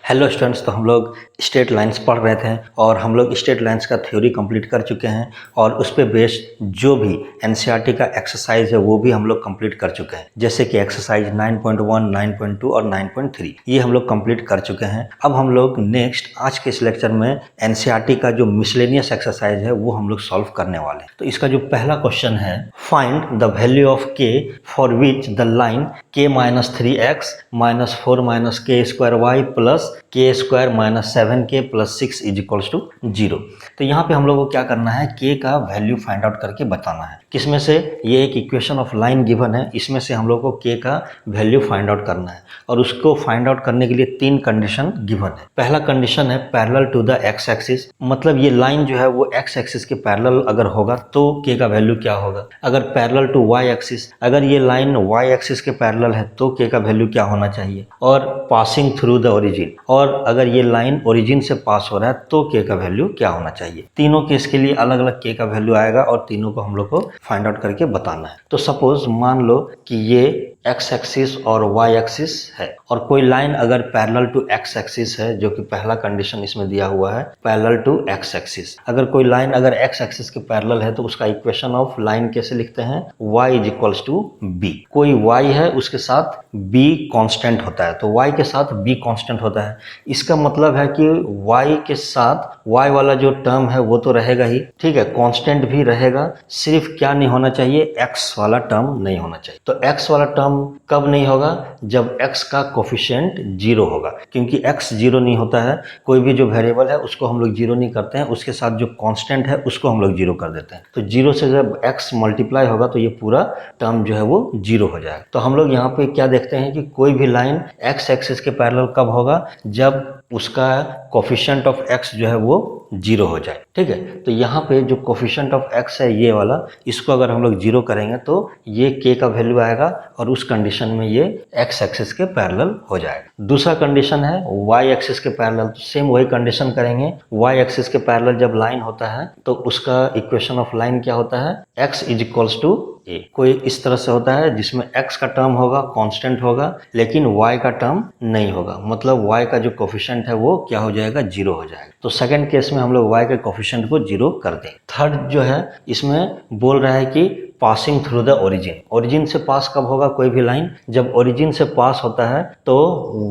Hello students, तो हम लोग स्ट्रेट लाइंस पढ़ रहे थे और हम लोग स्ट्रेट लाइंस का थ्योरी कंप्लीट कर चुके हैं और उस पे बेस्ड जो भी एनसीईआरटी का एक्सरसाइज है वो भी हम लोग कंप्लीट कर चुके हैं। जैसे कि एक्सरसाइज 9.1, 9.2 और 9.3 ये हम लोग कंप्लीट कर चुके हैं। अब हम लोग नेक्स्ट आज के इस लेक्चर में एनसीईआरटी का जो मिसलेनियस एक्सरसाइज है वो हम लोग सॉल्व करने वाले हैं। तो इसका जो पहला क्वेश्चन है, find the value of k for which the line k - 3x - 4 - k square y plus k square - 7k plus 6 is equals to 0। तो यहाँ पे हम लोग को क्या करना है, k का वैल्यू फाइंड आउट करके बताना है। किसमें से? ये एक इक्वेशन ऑफ लाइन गिवन है, इसमें से हम लोग को k का वैल्यू फाइंड आउट करना है और उसको फाइंड आउट करने के लिए 3 कंडीशन गिवन है। पहला कंडीशन है parallel to the x axis, मतलब ये लाइन जो है वो x एक्सिस के पैरेलल अगर होगा तो k का वैल्यू क्या होगा। अगर पैरेलल टू y एक्सिस, अगर ये लाइन y एक्सिस के पैरेलल है तो k का वैल्यू क्या होना चाहिए। और पासिंग थ्रू द ओरिजिन, और अगर ये लाइन ओरिजिन से पास हो रहा है तो k का वैल्यू क्या होना चाहिए। तीनों केस के लिए अलग अलग k का वैल्यू आएगा और तीनों को हम लोग को फाइंड आउट करके बताना है। तो सपोज मान लो कि ये x एक्सिस और y एक्सिस है और कोई लाइन अगर पैरेलल टू x एक्सिस है, जो कि पहला कंडीशन इसमें दिया हुआ है पैरेलल टू x एक्सिस। अगर कोई लाइन अगर x एक्सिस के पैरेलल है तो उसका इक्वेशन ऑफ लाइन कैसे लिखते हैं, y is equals to b। कोई y है उसके साथ b कांस्टेंट होता है, तो y के साथ b कांस्टेंट होता है। इसका मतलब है कि y के साथ y वाला जो टर्म है वो तो रहेगा ही, ठीक है, कांस्टेंट भी रहेगा। सिर्फ क्या नहीं होना चाहिए, x वाला टर्म नहीं होना चाहिए। तो x वाला टर्म कब नहीं होगा, जब x का कोफिशिएंट 0 होगा, क्योंकि x 0 नहीं होता है। कोई भी जो वेरिएबल है उसको हम लोग 0 नहीं करते हैं, उसके साथ जो कांस्टेंट है उसको हम लोग 0 कर देते हैं। तो 0 से जब x मल्टीप्लाई होगा तो ये पूरा टर्म जो है वो 0 हो जाएगा। तो हम लोग यहाँ पे क्या देखते हैं कि कोई भी लाइन x एक्सिस के पैरेलल कब होगा, जब उसका कोफिशिएंट ऑफ x जो है वो 0 हो जाए, ठीक है। तो यहाँ पे जो कोफिशिएंट ऑफ x है ये वाला, इसको अगर हम लोग 0 करेंगे तो ये k का वैल्यू आएगा और उस कंडीशन में ये x एक्सिस के पैरेलल हो जाएगा। दूसरा कंडीशन है y एक्सिस के पैरेलल, तो सेम वही कंडीशन करेंगे। y एक्सिस के पैरेलल जब लाइन होता है तो उसका इक्वेशन ऑफ लाइन क्या होता है, x is equals to a। कोई इस तरह से होता है जिसमें x का टर्म होगा, कांस्टेंट होगा, लेकिन y का टर्म नहीं होगा, मतलब y का जो कोफिशिएंट है वो क्या हो जाएगा, 0 हो जाएगा। तो सेकंड केस में हम लोग y के कोफिशिएंट को 0 कर दें। थर्ड जो है इसमें बोल रहा है कि passing through the origin, origin से पास कब होगा कोई भी लाइन, जब ओरिजिन से पास होता है तो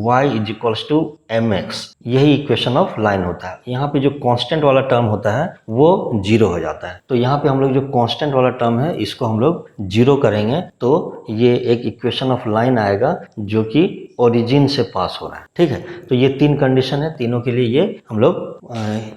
y is equals to mx, यही इक्वेशन ऑफ लाइन होता है। यहाँ पे जो कांस्टेंट वाला टर्म होता है वो 0 हो जाता है। तो यहाँ पे हम लोग जो कांस्टेंट वाला टर्म है इसको हम लोग 0 करेंगे तो ये एक इक्वेशन ऑफ लाइन आएगा जो कि ओरिजिन से पास हो रहा है, ठीक है। तो ये 3 कंडीशन है, तीनों के लिए ये हम लोग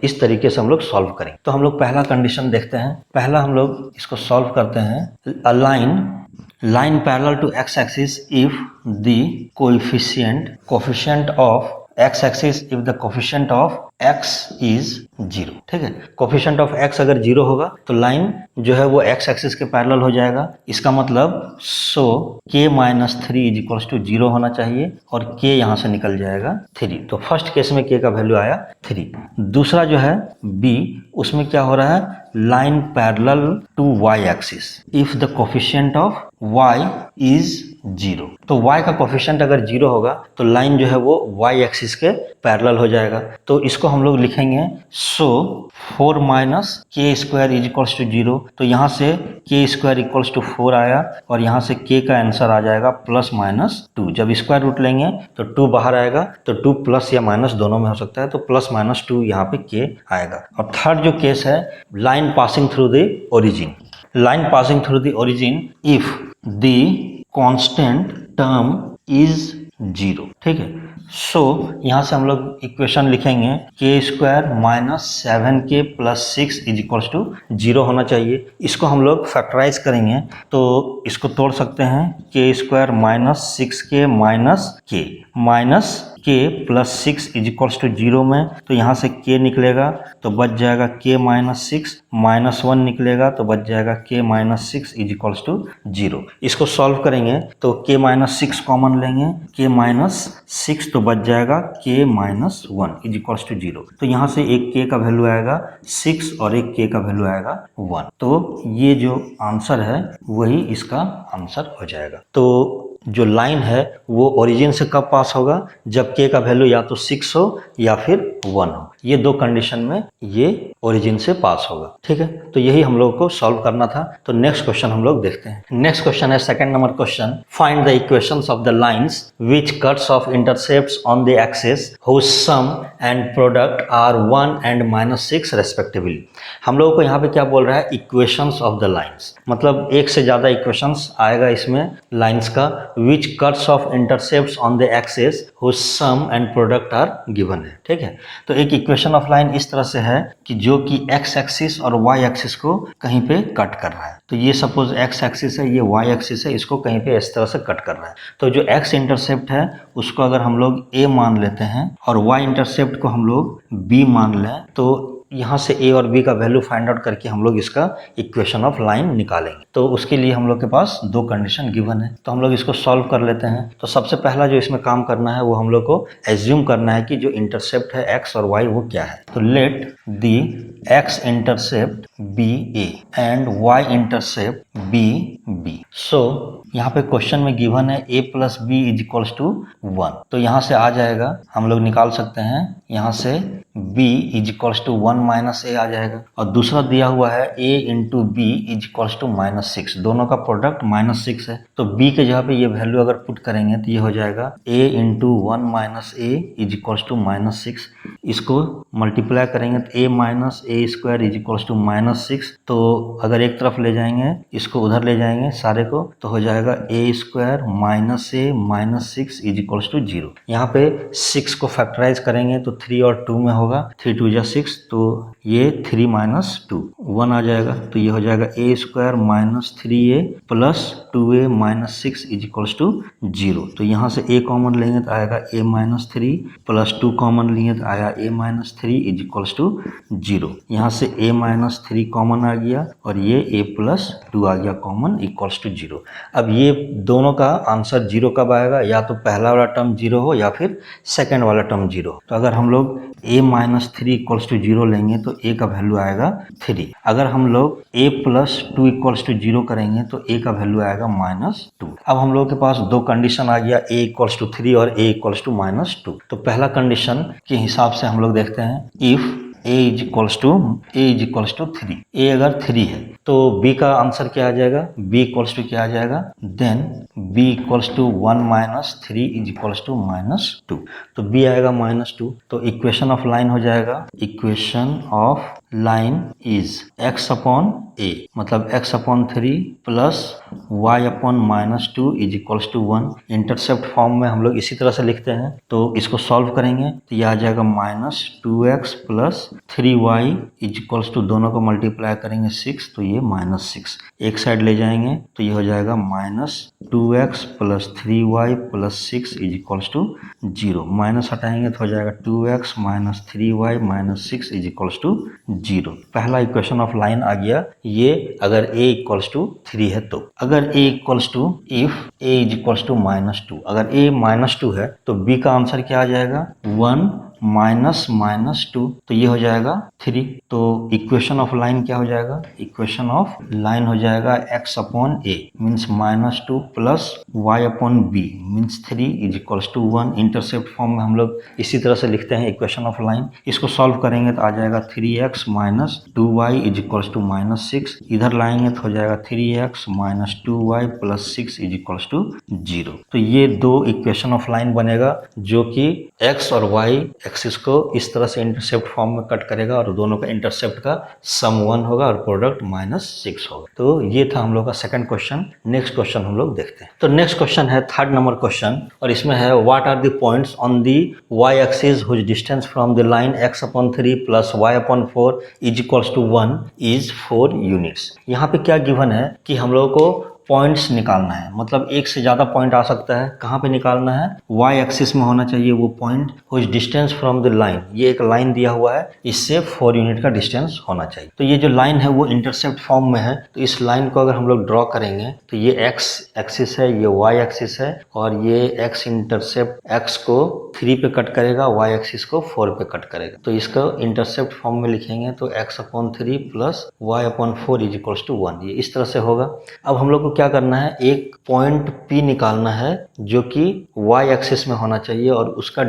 इस तरीके से हम लोग सॉल्व करेंगे। तो हम लोग पहला कंडीशन देखते हैं। पहला हम लोग इसको सॉल्व करते हैं। A line parallel to x axis if the coefficient of x axis if the coefficient of x is 0, ठीक है। कोफिशिएंट ऑफ x अगर 0 होगा तो लाइन जो है वो x एक्सिस के पैरेलल हो जाएगा। इसका मतलब सो k - 3 इज इक्वल्स टू 0 होना चाहिए और k यहाँ से निकल जाएगा 3। तो फर्स्ट केस में k का वैल्यू आया 3। दूसरा जो है b, उसमें क्या हो रहा है, line parallel to y axis if the coefficient of y is 0। तो y का कोफिशिएंट अगर 0 होगा तो लाइन जो है वो y एक्सिस के पैरेलल हो जाएगा। तो इसको हम लोग लिखेंगे so 4 - k square is equals to 0। तो यहाँ से k स्क्वायर इक्वल्स टू 4 आया और यहाँ से k का आंसर आ जाएगा +-2। जब स्क्वायर रूट लेंगे तो 2 बाहर आएगा, तो 2 प्लस या माइनस दोनों में हो सकता है, तो +-2 यहाँ पे k आएगा। और थर्ड जो केस है, line passing through the origin, line passing through the origin if the constant term is 0, ठीक है। सो यहाँ से हम लोग इक्वेशन लिखेंगे k square - 7k plus 6 is equals to 0 होना चाहिए। इसको हम लोग फैक्टराइज करेंगे तो इसको तोड़ सकते हैं, k square - 6k k plus 6 is equals to 0 में, तो यहाँ से k निकलेगा तो बच जाएगा k - 6, -1 निकलेगा तो बच जाएगा k - 6 इज इक्वल्स टू 0। इसको सॉल्व करेंगे तो k - 6 कॉमन लेंगे, k - 6 तो बच जाएगा k - 1 इज इक्वल्स टू 0। तो यहाँ से एक k का वैल्यू आएगा 6 और एक k का वैल्यू आएगा 1। तो ये जो आंसर है वही इसका आंसर हो जाएगा। तो जो लाइन है वो ओरिजिन से कब पास होगा, जब k का वैल्यू या तो 6 हो या फिर 1 हो। ये दो कंडीशन में ये ओरिजिन से पास होगा। ठीक है, तो यही हम लोग को सॉल्व करना था। तो नेक्स्ट क्वेश्चन हम लोग देखते हैं। नेक्स्ट क्वेश्चन है second number question, find the equations of the lines which cuts of intercepts on the axis whose sum and product are 1 and -6 respectively. हम लोगों को यहाँ पे क्या बोल रहा है, इक्वेशंस ऑफ द लाइंस, मतलब एक से ज्यादा इक्वेशंस आएगा इसमें लाइंस का, which cuts of intercepts on the axis whose sum and product are given है। ठीक है, तो एक इक्वेशन ऑफ लाइन इस तरह से है कि जो कि x एक्सिस और y एक्सिस को कहीं पे कट कर रहा है। तो ये सपोज x एक्सिस है, ये y एक्सिस है, इसको कहीं पे इस तरह से कट कर रहा है। तो जो x इंटरसेप्ट है उसको अगर हम लोग a मान लेते हैं और y इंटरसेप्ट को हम लोग b मान लें, तो यहाँ से a और b का वैल्यू फाइंड आउट करके हम लोग इसका इक्वेशन ऑफ लाइन निकालेंगे। तो उसके लिए हम लोग के पास दो कंडीशन गिवन है, तो हम लोग इसको सॉल्व कर लेते हैं। तो सबसे पहला जो इसमें काम करना है वो हम लोग को एज्यूम करना है कि जो इंटरसेप्ट है x और y वो क्या है। तो let the x intercept be a and y intercept be b। So यहाँ पे क्वेश्चन में गिवन है a plus b is equals to 1। तो यहाँ से आ जाएगा, हम लोग निकाल सकते हैं यहाँ से b is equals to 1 minus a आ जाएगा, और दूसरा दिया हुआ है a into b is equals to -6, दोनों का प्रोडक्ट -6 है। तो b के जगह पे ये वैल्यू अगर पुट करेंगे तो ये हो जाएगा a into 1 minus a is equals to -6। इसको मल्टीप्लाई करेंगे तो a minus a square is equals to -6। तो अगर एक तरफ ले जाएंगे, इसको उधर ले जाएंगे सारे को, तो हो जाएगा a square minus a minus 6 is equals to 0। यहाँ पे 6 को फैक्टराइज करेंगे तो 3 और 2 में होगा, 3 2 जा 6, तो ये 3 माइनस 2 1 आ जाएगा। तो ये हो जाएगा a square minus 3a plus 2a minus 6 is equals to 0। तो यहाँ से a कॉमन लेंगे तो आएगा a माइनस 3 प्लस 2 कॉमन लिए तो आया a minus 3 is equals to 0। यहाँ से a माइनस 3 कॉमन आ गया और ये a प्लस 2 आ गया कॉमन इक्वल्स टू 0। अब ये दोनों का आंसर 0 कब आएगा, या तो पहला वाला टर्म 0 हो या फिर सेकेंड वाला टर्म 0 हो। तो अगर हम लोग a माइनस 3 इक्वल्स टू 0 लेंगे तो a का वैल्यू आएगा 3। अगर हम लोग a प्लस 2 इक्वल्स टू 0 करेंगे तो a का वैल्यू आएगा -2। अब हम लोग के पास दो कंडीशन आ गया, a इक्वल्स टू 3 और a इक्वल्स टू -2। तो पहला कंडीशन के हिसाब से हम लोग देखते हैं, if a is equals to 3, a अगर 3 है तो b का आंसर क्या आ जाएगा, b इक्वल्स टू क्या आ जाएगा, then b equals to 1 minus 3 is equals to -2। तो b आएगा -2। तो इक्वेशन ऑफ लाइन हो जाएगा, equation of line is x upon a, मतलब x upon 3 plus y upon -2 is equals to 1। Intercept form में हम लोग इसी तरह से लिखते हैं। तो इसको सॉल्व करेंगे तो यह आ जाएगा -2x plus 3y is equals to, दोनों को मल्टीप्लाई करेंगे 6, तो ये -6। एक साइड ले जाएंगे तो ये हो जाएगा -2x plus 3y plus 6 is equals to 0। Minus हटाएंगे तो हो जाएगा 2x minus 3y minus 6 is equals to 0। पहला इक्वेशन ऑफ लाइन आ गया ये, अगर a इक्वल्स टू 3 है तो। अगर a equals to, if a is equals to -2, अगर a -2 है तो b का आंसर क्या आ जाएगा, 1 माइनस -2, तो ये हो जाएगा 3। तो इक्वेशन ऑफ लाइन क्या हो जाएगा, इक्वेशन ऑफ लाइन हो जाएगा x upon a means -2 plus y upon b means 3 is equals to 1। Intercept form में हम लोग इसी तरह से लिखते हैं इक्वेशन ऑफ लाइन। इसको सॉल्व करेंगे तो आ जाएगा 3x minus 2y is equals to -6। इधर लाएंगे तो हो जाएगा 3x minus 2y plus 6 is equals to 0। तो ये दो इक्वेशन ऑफ लाइन बनेगा जो कि x और y एक्सिस को इस तरह से इंटरसेप्ट फॉर्म में कट करेगा और दोनों का इंटरसेप्ट का सम 1 होगा और प्रोडक्ट -6 होगा। तो ये था हम लोग का सेकंड क्वेश्चन। नेक्स्ट क्वेश्चन हम लोग देखते हैं। तो नेक्स्ट क्वेश्चन है थर्ड नंबर क्वेश्चन, और इसमें है what are the points on the y axis which distance from the line x upon 3 plus y upon 4 is equals to 1 is 4 units. यहाँ पे क्या गिवन है कि हम लोगों को पॉइंट्स निकालना है, मतलब एक से ज्यादा पॉइंट आ सकता है। कहाँ पे निकालना है, y एक्सिस में होना चाहिए वो point which distance from the line. ये एक लाइन दिया हुआ है, इससे 4 यूनिट का डिस्टेंस होना चाहिए। तो ये जो लाइन है वो इंटरसेप्ट फॉर्म में है। तो इस लाइन को अगर हम लोग ड्रॉ करेंगे तो ये x एक्सिस है, ये y एक्सिस है, और ये x इंटरसेप्ट x को 3 पे कट करेगा, y एक्सिस को 4 पे कट करेगा। तो इसको इंटरसेप्ट फॉर्म में लिखेंगे तो x upon 3 plus y upon 4 is equals to 1। ये इस तरह से होगा। अब हम लोग को को क्या करना है, एक पॉइंट P निकालना है जो कि y एक्सिस में होना चाहिए और उसका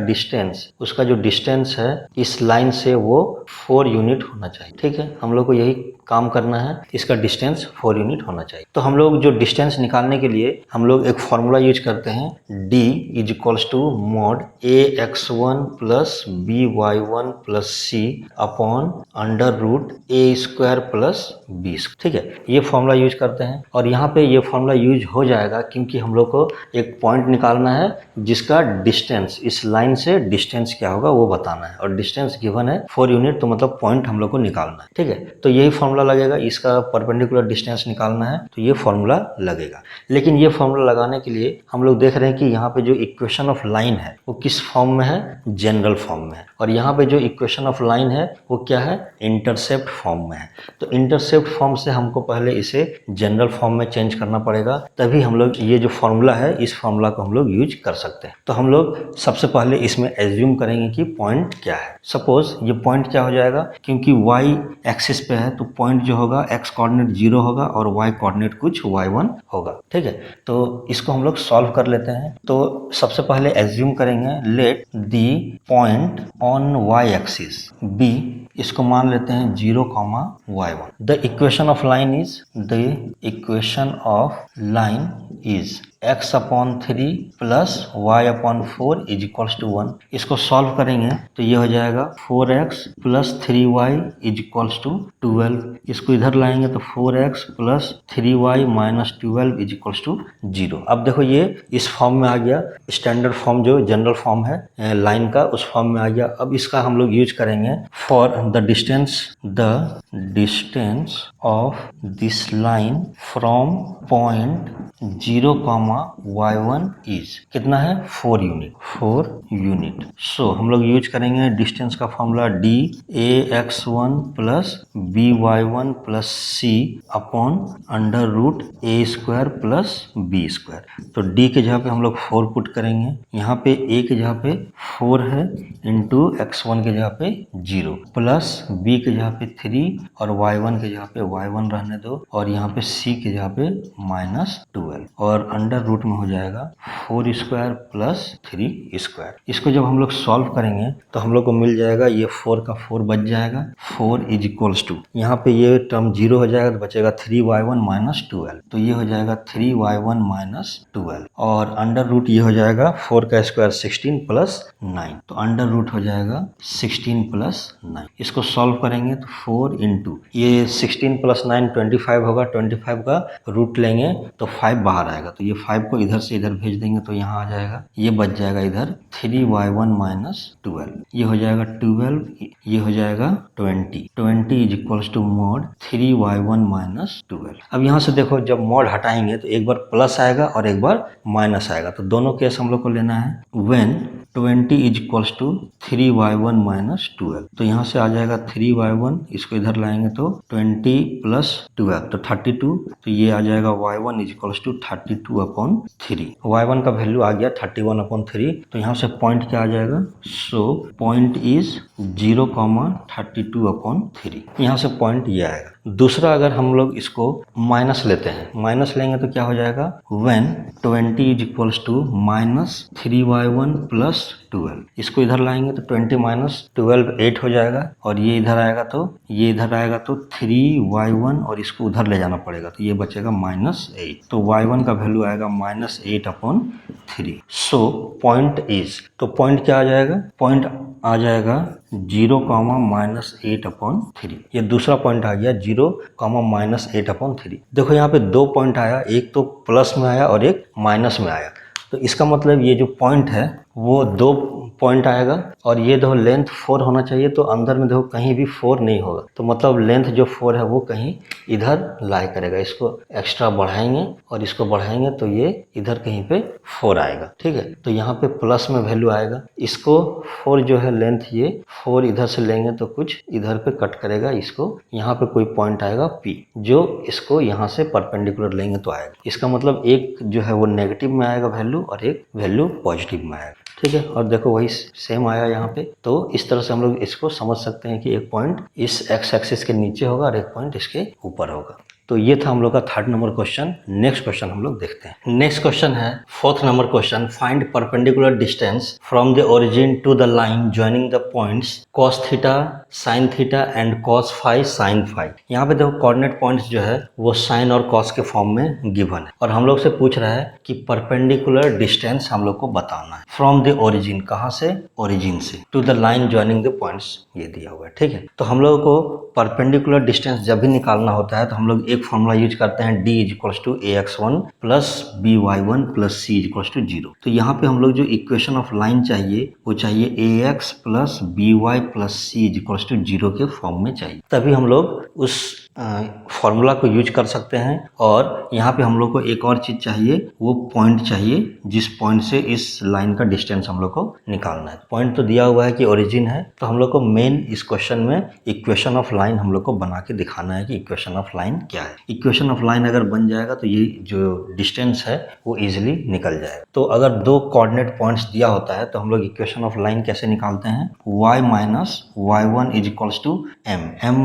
जो डिस्टेंस है इस लाइन से वो 4 यूनिट होना चाहिए। ठीक है, हम लोग को यही काम करना है, इसका डिस्टेंस 4 यूनिट होना चाहिए। तो हम लोग जो डिस्टेंस निकालने के लिए हम लोग एक फॉर्मूला यूज करते हैं, d is equals to mod ax1 plus by1 plus c upon under root a square plus b। ठीक है, ये फॉर्मूला यूज करते हैं और यहाँ पे ये फॉर्मूला यूज हो जाएगा क्योंकि हम लोग को एक पॉइंट निकालना है जिसका डिस्टेंस, इस लाइन से डिस्टेंस क्या होगा वो बताना है और डिस्टेंस गिवन है 4 यूनिट, तो मतलब पॉइंट हम लोग को निकालना है। ठीक है, तो यही फॉर्मूला लगेगा, इसका परपेंडिकुलर डिस्टेंस निकालना है तो ये फॉर्मूला लगेगा। लेकिन ये फॉर्मूला लगाने के लिए हम लोग देख रहे हैं कि यहाँ पे जो इक्वेशन ऑफ लाइन है वो किस फॉर्म में है, जनरल फॉर्म में है, और यहाँ पे जो इक्वेशन ऑफ लाइन है वो क्या है, इंटरसेप्ट फॉर्म में है। तो इंटरसेप्ट फॉर्म से हमको पहले इसे जनरल फॉर्म में चेंज करना पड़ेगा, तभी हम लोग ये जो फॉर्मूला है इस फॉर्मूला को हम लोग यूज कर सकते हैं। तो हम लोग सबसे पहले इसमें एज्यूम करेंगे कि पॉइंट क्या है। सपोज ये पॉइंट क्या हो जाएगा, क्योंकि y एक्सिस पे है तो पॉइंट जो होगा x कोऑर्डिनेट 0 होगा और y कोऑर्डिनेट कुछ y1 होगा। ठीक है, तो इसको हम लोग सॉल्व कर लेते हैं। तो सबसे पहले एज्यूम करेंगे let the point on y axis b, इसको मान लेते हैं 0, y1। The equation of line is x upon 3 plus y upon 4 is equals to 1। इसको सॉल्व करेंगे तो ये हो जाएगा 4x plus 3y is equals to 12। इसको इधर लाएंगे तो 4x plus 3y minus 12 is equals to 0। अब देखो ये इस फॉर्म में आ गया, स्टैंडर्ड फॉर्म जो जनरल फॉर्म है लाइन का उस फॉर्म में आ गया। अब इसका हम लोग यूज करेंगे for the distance of this line from point 0, y1 is कितना है, 4 यूनिट। सो हम लोग यूज करेंगे डिस्टेंस का formula d ax1 plus by1 plus c upon under root a square plus b square. तो d के जगह पे हम लोग 4 पुट करेंगे, यहाँ पे a के जगह पे 4 है इंटू x1 के जगह पे 0 प्लस b के जगह पे 3 और y1 के जगह पे y1 रहने दो और यहाँ पे c के जगह पे माइनस 12 और अंडर रूट में हो जाएगा 4 स्क्वायर प्लस 3 स्क्वायर। इसको जब हम लोग सॉल्व करेंगे तो हम लोग को मिल जाएगा, ये 4 का 4 बच जाएगा, 4 इज इक्वल्स टू, यहाँ पे ये टर्म 0 हो जाएगा तो बचेगा 3y1 माइनस 12, तो ये हो जाएगा 3y1 माइनस 12 और अंडर रूट ये हो जाएगा 4 का स्क्वायर 16 प्लस 9, तो अंडर रूट हो जाएगा 16 प्लस 9। इसको सॉल्व करेंगे तो 4 इंटू ये 16 प्लस 9 25 होगा, 25 का रूट लेंगे तो 5 बाहर आएगा, तो ये 5 को इधर से इधर भेज देंगे तो यहाँ आ जाएगा, ये बच जाएगा इधर 3y1 माइनस 12, ये हो जाएगा 12, ये हो जाएगा 20 is equals to mod 3y1 minus 12। अब यहाँ से देखो जब मॉड हटाएंगे तो एक बार प्लस आएगा और एक बार माइनस आएगा, तो दोनों केस हम लोग को लेना है। When 20 is equals to 3y1 minus 12, तो यहाँ से आ जाएगा 3y1, इसको इधर लाएंगे तो 20 प्लस 12 तो 32, तो ये आ जाएगा y1 is equals to 32 upon 3। y1 का वैल्यू आ गया 31 अपॉन 3, तो यहाँ से पॉइंट क्या आ जाएगा, सो पॉइंट इज 0, 32 अपॉन 3, यहाँ से पॉइंट ये आएगा। दूसरा अगर हम लोग इसको माइनस लेते हैं, माइनस लेंगे तो क्या हो जाएगा, when 20 is equals to minus 3y1 plus 12, इसको इधर लाएंगे तो 20 माइनस 12 8 हो जाएगा और ये इधर आएगा तो 3y1 और इसको उधर ले जाना पड़ेगा तो ये बचेगा माइनस 8, तो y1 का वैल्यू आएगा minus 8 upon 3। So point is, तो पॉइंट क्या आ जाएगा, पॉइंट आ जाएगा 0, माइनस 8 अपॉन 3। ये दूसरा पॉइंट आ गया 0, माइनस 8 अपॉन 3। देखो यहाँ पे 2 पॉइंट आया, एक तो प्लस में आया और एक माइनस में आया, तो इसका मतलब ये जो पॉइंट है वो 2 पॉइंट आएगा और ये देखो लेंथ 4 होना चाहिए, तो अंदर में देखो कहीं भी 4 नहीं होगा, तो मतलब लेंथ जो 4 है वो कहीं इधर लाई करेगा। इसको एक्स्ट्रा बढ़ाएंगे और इसको बढ़ाएंगे तो ये इधर कहीं पे 4 आएगा। ठीक है, तो यहाँ पे प्लस में वैल्यू आएगा, इसको 4 जो है लेंथ, ये 4 इधर से लेंगे तो कुछ इधर पे कट करेगा, इसको यहाँ पे कोई पॉइंट आएगा P, जो इसको यहाँ से परपेंडिकुलर लेंगे तो आएगा। इसका मतलब एक जो है वो नेगेटिव में आएगा वैल्यू और एक वैल्यू पॉजिटिव में आएगा। ठीक है, और देखो वही सेम आया यहाँ पे, तो इस तरह से हम लोग इसको समझ सकते हैं कि एक पॉइंट इस एक्स एक्सिस के नीचे होगा और एक पॉइंट इसके ऊपर होगा। तो ये था हम लोग का 3rd number question. Next question हम लोग देखते हैं। नेक्स्ट क्वेश्चन है 4th number question, find perpendicular distance from the origin to the line joining the points cos theta sin theta and cos phi sin phi. यहाँ पे देखो coordinate points जो है वो साइन और cos के फॉर्म में गिवन है और हम लोग से पूछ रहा है कि परपेंडिकुलर डिस्टेंस हम लोग को बताना है फ्रॉम द ओरिजिन, कहाँ से, ओरिजिन से, to the line joining the points, ये दिया हुआ है। ठीक है, तो हम लोगों को परपेंडिकुलर डिस्टेंस जब भी निकालना होता है तो हम लोग एक फॉर्मूला यूज करते हैं, d equals to ax1 plus by1 plus c equals to 0। तो यहाँ पे हम लोग जो इक्वेशन ऑफ लाइन चाहिए वो चाहिए ax plus by plus c equals to 0 के फॉर्म में चाहिए, तभी हम लोग उस फॉर्मूला को यूज कर सकते हैं। और यहाँ पे हम लोग को एक और चीज चाहिए, वो पॉइंट चाहिए जिस पॉइंट से इस लाइन का डिस्टेंस हम लोग को निकालना है। पॉइंट तो दिया हुआ है कि ओरिजिन है, तो हम लोग को मेन इस क्वेश्चन में इक्वेशन ऑफ लाइन हम लोग को बना के दिखाना है कि इक्वेशन ऑफ लाइन क्या है। इक्वेशन ऑफ लाइन अगर बन जाएगा तो ये जो डिस्टेंस है वो इजिली निकल जाएगा। तो अगर दो कोऑर्डिनेट पॉइंट्स दिया होता है तो हम लोग इक्वेशन ऑफ लाइन कैसे निकालते हैं, y minus y1 is equals to m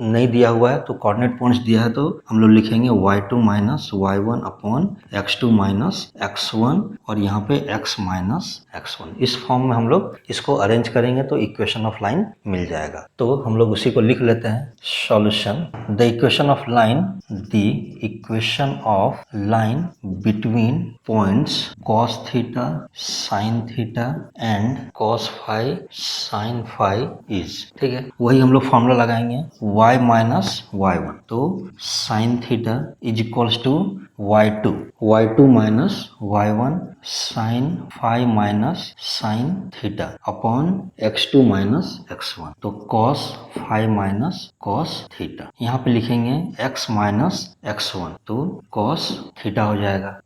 नहीं दिया हुआ है तो कोऑर्डिनेट पॉइंट्स दिया है तो हम लोग लिखेंगे y2 minus y1 upon x2 minus x1 और यहाँ पे x माइनस x1। इस फॉर्म में हम लोग इसको अरेंज करेंगे तो इक्वेशन ऑफ लाइन मिल जाएगा। तो हम लोग उसी को लिख लेते हैं, solution the equation of line, the equation of line between points cos theta sin theta and cos phi sin phi is, ठीक है, वही हम लोग फॉर्मूला लगाएंगे, y माइनस y1, तो sin theta is equals to y2 minus y1 sin phi minus sin theta upon x2 minus x1, तो cos phi minus cos theta. यहाँ पे लिखेंगे x माइनस x1, तो cos थीटा हो जाएगा।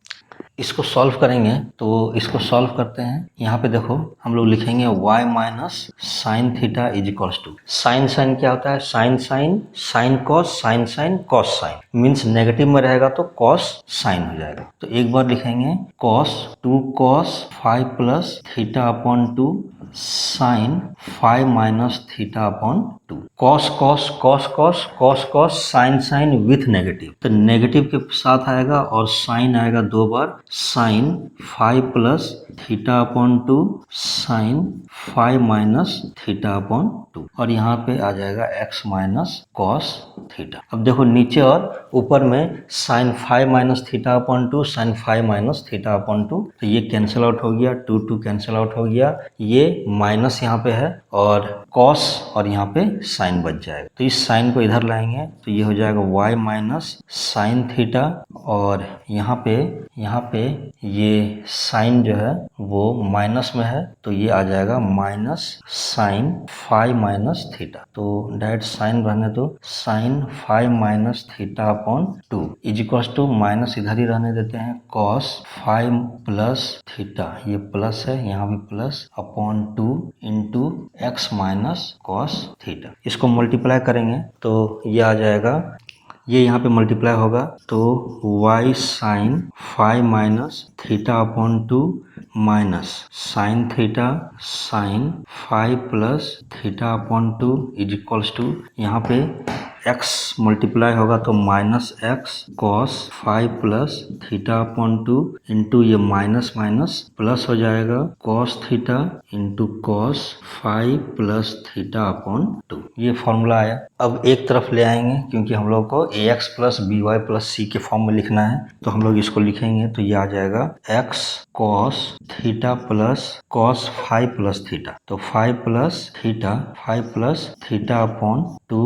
इसको सॉल्व करेंगे तो इसको सॉल्व करते हैं। यहाँ पे देखो हम लोग लिखेंगे y minus sine theta is equals to, sine sine क्या होता है, sine sine sine cos sine sine cos sine, means negative में रहेगा तो कॉस साइन हो जाएगा। तो एक बार लिखेंगे cos 2 cos 5 plus theta upon 2 sine 5 minus theta upon 2, cos cos cos cos cos cos sine sine with negative, तो नेगेटिव के साथ आएगा और साइन आएगा 2 बार, sine 5 plus theta upon 2 sine 5 minus theta upon 2 और यहाँ पे आ जाएगा x माइनस कॉस थीटा। अब देखो नीचे और ऊपर में sine 5 minus theta upon 2 sine 5 minus theta upon 2, तो ये कैंसिल आउट हो गया, 2 कैंसिल आउट हो गया, ये माइनस यहाँ पे है और कॉस और यहाँ पे साइन बच जाएगा। तो इस साइन को इधर लाएंगे तो ये हो जाएगा y माइनस साइन थीटा और यहाँ पे ये साइन जो है वो माइनस में है तो ये आ जाएगा माइनस साइन 5 माइनस थीटा। तो डायरेक्ट साइन रहने दो, sine 5 minus theta upon 2 is equals to minus इधर ही रहने देते हैं, कॉस 5 प्लस थीटा, ये प्लस है यहाँ भी plus, upon 2 into x minus cos theta. इसको मल्टीप्लाई करेंगे तो ये आ जाएगा, ये यहाँ पे मल्टीप्लाई होगा तो y sine 5 minus theta upon 2 minus sine theta sine 5 plus theta upon 2 is equals to, यहाँ पे x मल्टीप्लाई होगा तो minus x cos 5 plus theta upon 2 into ये माइनस माइनस प्लस हो जाएगा cos theta into cos 5 plus theta upon 2, ये formula आया। अब एक तरफ ले आएंगे क्योंकि हम लोग को ax plus by plus c के फॉर्म में लिखना है तो हम लोग इसको लिखेंगे तो ये आ जाएगा x cos theta plus cos 5 plus theta, तो 5 plus theta upon 2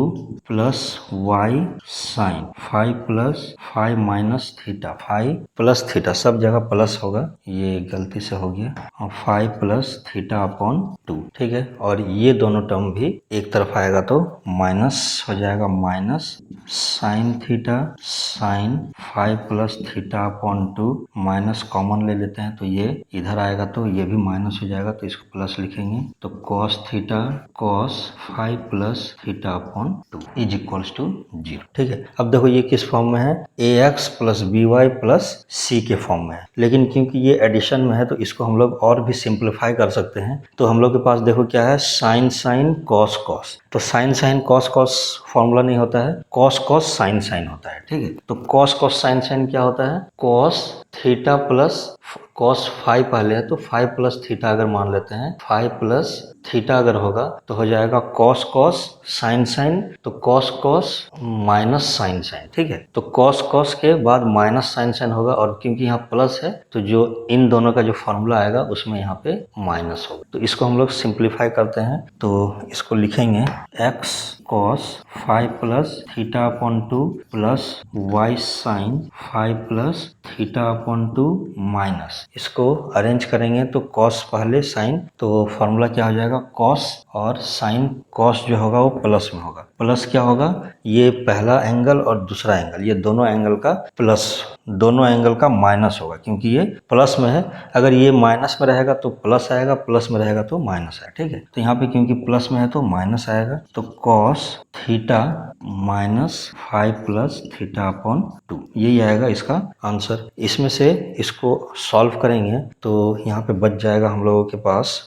plus y sine 5 plus 5 minus theta, 5 plus theta, सब जगह प्लस होगा, ये गलती से हो गया, और 5 प्लस थीटा अपॉन 2, ठीक है। और ये दोनों टर्म भी एक तरफ आएगा तो माइनस हो जाएगा, minus sine theta sine 5 plus theta upon 2, minus common ले लेते हैं तो ये इधर आएगा तो ये भी माइनस हो जाएगा तो इसको प्लस लिखेंगे, तो cos theta cos 5 plus theta upon 2 is equal equals to 0। ठीक है, अब देखो ये किस फॉर्म में है, ax plus b y plus c के फॉर्म में है, लेकिन क्योंकि ये एडिशन में है तो इसको हम लोग और भी सिंप्लीफाई कर सकते हैं। तो हम लोग के पास देखो क्या है, साइन साइन कॉस कॉस। तो sine sine cos cos formula नहीं होता है, कॉस कॉस साइन साइन होता है। ठीक है, तो कॉस कॉस साइन साइन क्या होता है, cos theta plus cos five पहले है तो फाइव प्लस थीटा अगर मान लेते हैं, फाइव प्लस थीटा अगर होगा तो हो जाएगा कॉस कॉस साइन साइन, तो cos cos minus sine sine. ठीक है, तो कॉस कॉस के बाद माइनस साइन साइन होगा, और क्योंकि यहाँ प्लस है तो जो इन दोनों का जो फॉर्मूला आएगा उसमें यहाँ पे माइनस होगा। तो इसको हम लोग सिंप्लीफाई करते हैं, तो इसको लिखेंगे x cos five plus theta upon two plus y sine five plus theta upon two minus, इसको अरेंज करेंगे तो कॉस पहले साइन, तो फॉर्मूला क्या हो जाएगा, कॉस और साइन, कॉस जो होगा वो प्लस में होगा, प्लस क्या होगा, ये पहला एंगल और दूसरा एंगल, ये दोनों एंगल का प्लस, दोनों एंगल का माइनस होगा, क्योंकि ये प्लस में है। अगर ये माइनस में रहेगा तो प्लस आएगा, प्लस में रहेगा तो माइनस आएगा। ठीक है, तो यहाँ पे क्योंकि प्लस में है तो माइनस आएगा, तो cos theta minus five plus theta upon to, यही आएगा इसका आंसर। इसमें से इसको सॉल्व करेंगे तो यहाँ पे बच जाएगा हम लोगों के पास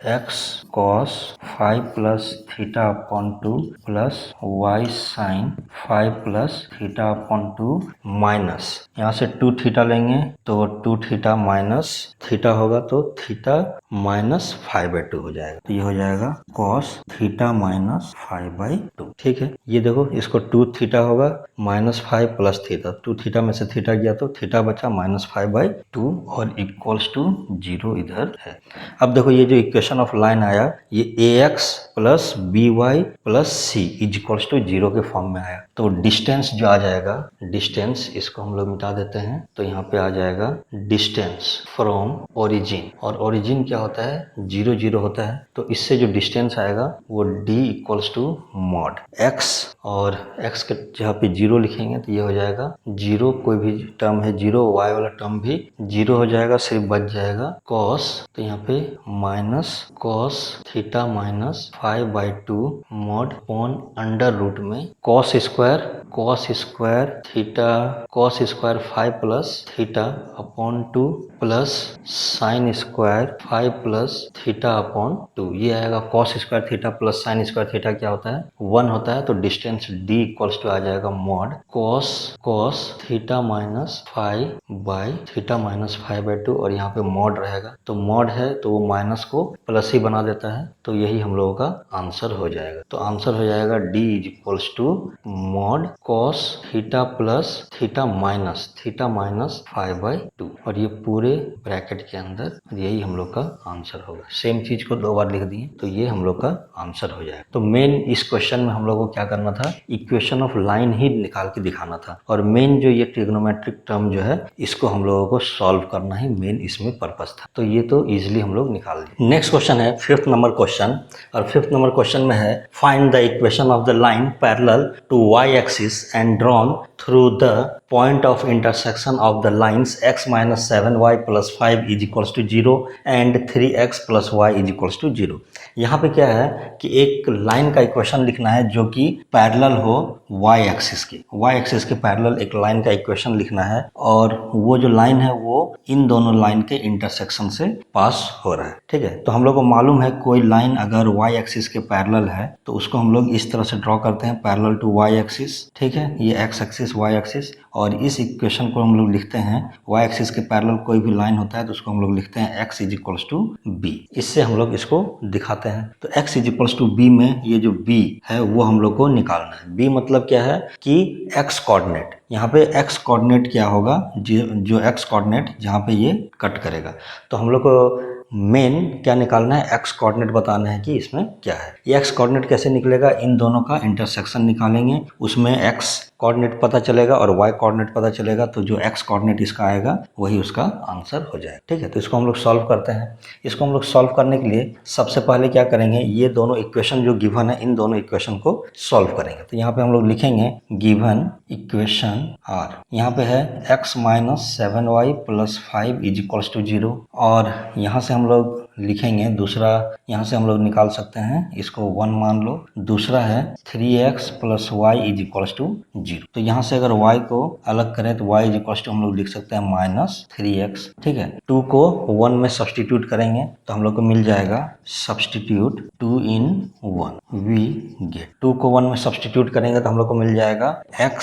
x cos five plus theta upon two plus y sine five plus theta upon two minus, यहाँ से टू थीटा लेंगे तो टू थीटा माइनस थीटा होगा तो theta minus five by two हो जाएगा, तो ये हो जाएगा cos theta minus five by two. ठीक है, ये देखो इसको टू थीटा होगा minus five plus theta, two theta में से थीटा गया तो थीटा बचा माइनस फाइव बाई टू और इक्वल्स टू 0 इधर है। अब देखो ये जो इक्वेशन ऑफ लाइन आया, ये ax plus b y plus c is equals to 0 के फॉर्म में आया, तो डिस्टेंस जो आ जाएगा, डिस्टेंस इसको हम लोग मिटा देते हैं, तो यहाँ पे आ जाएगा डिस्टेंस फ्रॉम ओरिजिन, और ओरिजिन क्या होता है, 0 0 होता है, तो इससे जो डिस्टेंस आएगा वो d equals to mod x, और x के जहाँ पे 0 लिखेंगे तो ये हो जाएगा 0, कोई भी टर्म है 0, y वाला टर्म भी 0 हो जाएगा, सिर्फ बच जाएगा cos, तो यहाँ पे minus cos theta minus five by two mod upon under root में cos square theta cos square five plus theta upon two plus sine square five plus theta upon two, ये आएगा cos square theta plus sine square theta क्या होता है, 1 होता है, तो distance d equals to आ जाएगा mod cos theta minus five by theta minus five by two, और यहाँ पे मॉड रहेगा, तो मॉड है तो वो माइनस को प्लस ही बना देता है, तो यही हम लोगों का आंसर हो जाएगा। तो आंसर हो जाएगा d is equals to mod cos theta plus theta minus five by two, और ये पूरे ब्रैकेट के अंदर, यही हम लोग का आंसर होगा। सेम चीज को 2 बार लिख दिए तो ये हम लोग का आंसर हो जाएगा। तो मेन इस क्वेश्चन में हम लोग को क्या करना था, इक्वेशन ऑफ लाइन ही निकाल के दिखाना था, और मेन जो ये ट्रिग्नोमेट्रिक टर्म जो है इसको हम लोगों को सॉल्व करना ही मेन इसमें पर्पस था, तो ये तो इजिली हम लोग निकाल दिए। नेक्स्ट क्वेश्चन है 5th नंबर क्वेश्चन, और 5th नंबर क्वेश्चन में है find the equation of the line parallel to y axis and drawn through the point of intersection of the lines x minus 7y plus 5 is equals to 0 and 3x plus y is equals to 0। यहाँ पे क्या है कि एक line का equation लिखना है जो कि पैरेलल हो y एक्सिस के, y एक्सिस के पैरेलल एक लाइन का इक्वेशन लिखना है, और वो जो लाइन है वो इन दोनों लाइन के इंटरसेक्शन से पास हो रहा है। ठीक है, तो हम लोग को मालूम है कोई लाइन अगर y एक्सिस के पैरेलल है तो उसको हम लोग इस तरह से ड्रॉ करते हैं, पैरेलल टू y एक्सिस। ठीक है, ये x एक्सिस y एक्सिस, और इस इक्वेशन को हम लोग लिखते हैं, y एक्सिस के पैरेलल कोई भी लाइन होता है तो उसको हम लोग लिखते हैं x is equals to b, इससे हम लोग इसको दिखाते हैं। तो x is equals to b में ये जो b है वो हम लोग को निकालना है। b मतलब क्या है कि x कोऑर्डिनेट, यहाँ पे x कोऑर्डिनेट क्या होगा, जो x कोऑर्डिनेट जहाँ पे ये कट करेगा, तो हम लोग को मेन क्या निकालना है, एक्स कोऑर्डिनेट बताना है कि इसमें क्या है। ये एक्स कोऑर्डिनेट कैसे निकलेगा, इन दोनों का इंटरसेक्शन निकालेंगे, उसमें एक्स कोऑर्डिनेट पता चलेगा और वाई कोऑर्डिनेट पता चलेगा, तो जो एक्स कोऑर्डिनेट इसका आएगा वही उसका आंसर हो जाएगा। ठीक है, तो इसको हम लोग सॉल्व करते हैं। इसको हम लोग सॉल्व करने के लिए सबसे पहले क्या करेंगे, ये दोनों इक्वेशन जो गिवन है इन दोनों इक्वेशन को सॉल्व करेंगे। तो यहाँ पे हम लोग लिखेंगे गिवन इक्वेशन आर, यहाँ पे है x minus 7y plus 5 is equals to 0, और यहाँ से हम लोग लिखेंगे, दूसरा यहाँ से हम लोग निकाल सकते हैं, इसको 1 मान लो। दूसरा है 3x plus y is equals to 0। तो यहाँ से अगर y को अलग करें तो y इज इक्वल्स टू हम लोग लिख सकते हैं -3x। ठीक है, 2 को 1 में सब्सटीट्यूट करेंगे तो हम लोग को मिल जाएगा, सब्सटीट्यूट 2 in 1 वी गेट। 2 को 1 में सब्सटीट्यूट करेंगे तो हम लोग को मिल जाएगा x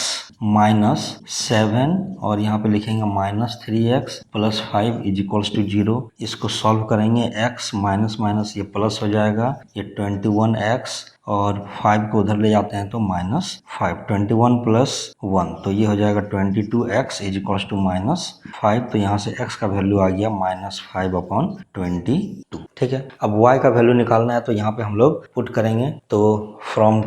-7 और यहाँ पे लिखेंगे -3x plus 5 is equals to 0। इसको सॉल्व करेंगे, x माइनस माइनस ये प्लस हो जाएगा, ये 21x और 5 को उधर ले जाते हैं तो -5, 21 प्लस 1 तो ये हो जाएगा 22x इज इक्वल्स टू -5। तो यहाँ से x का वैल्यू आ गया -5/22। ठीक है, अब y का वैल्यू निकालना है तो यहाँ पे हम लोग पुट करेंगे, तो फ्रॉम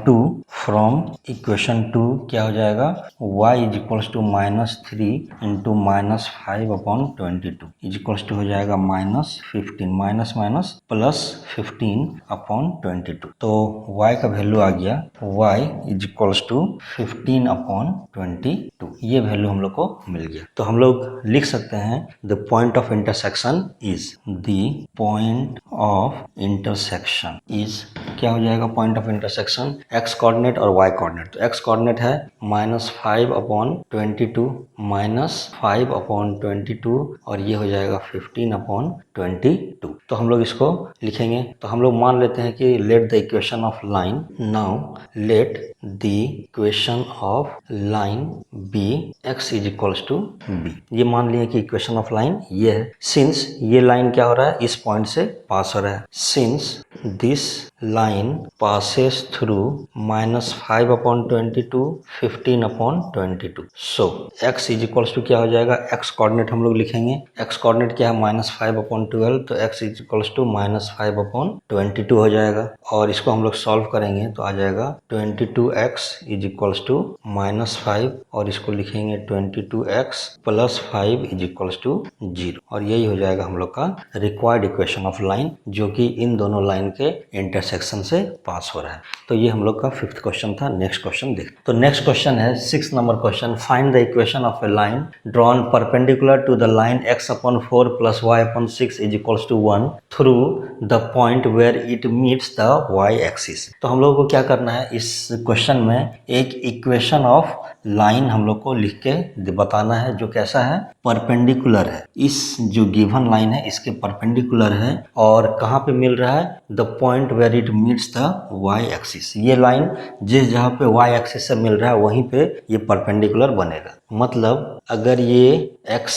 इक्वेशन 2 क्या हो जाएगा, y is equals to -3 into -5/22 is equals to हो जाएगा -15, माइनस माइनस प्लस 15/22। तो y का वैल्यू आ गया, y इज इक्वल्स टू 15/22। ये वैल्यू हम लोग को मिल गया। तो हम लोग लिख सकते हैं the point of intersection is, the point of intersection is क्या हो जाएगा, point of intersection x coordinate और y कोऑर्डिनेट। तो x कोऑर्डिनेट है -5/22 -5/22 और ये हो जाएगा 15/22। तो हम लोग इसको लिखेंगे, तो हम लोग मान लेते हैं कि let the equation of line, now let the equation of line be x is equals to b। ये मान लिया कि इक्वेशन ऑफ लाइन ये है, सिंस ये लाइन क्या हो रहा है, इस पॉइंट से पास हो रहा है, since this line passes through -5/22 15/22। So x is equals to क्या हो जाएगा, x कोऑर्डिनेट हम लोग लिखेंगे, x कोऑर्डिनेट क्या है -5/12, तो x इज इक्वल्स टू -5/22 हो जाएगा। और इसको हम लोग सॉल्व करेंगे तो आ जाएगा 22x इज इक्वल्स टू -5 और इसको लिखेंगे 22x plus 5 is equals to 0 और यही हो जाएगा हम लोग का रिक्वायर्ड इक्वेशन ऑफ लाइन, जो कि इन दोनों लाइन के इंटरसेक्शन से पास हो रहा है। तो ये हम लोग का 5th क्वेश्चन था। नेक्स्ट क्वेश्चन देखते हैं। तो नेक्स्ट क्वेश्चन है 6 number question, find the equation of a line drawn perpendicular to the line x/4 plus y/6 is equals to 1 through the point where it meets the y axis. तो हम लोग को क्या करना है, इस क्वेश्चन में एक इक्वेशन ऑफ लाइन हम लोग को लिख के बताना है, जो कैसा है, परपेंडिकुलर है, इस जो गिवन लाइन है इसके परपेंडिकुलर है और कहाँ पे मिल रहा है, the point where it meets the y axis. ये लाइन जिस जहाँ पे y एक्सिस से मिल रहा है वहीं पे ये परपेंडिकुलर बनेगा। मतलब अगर ये x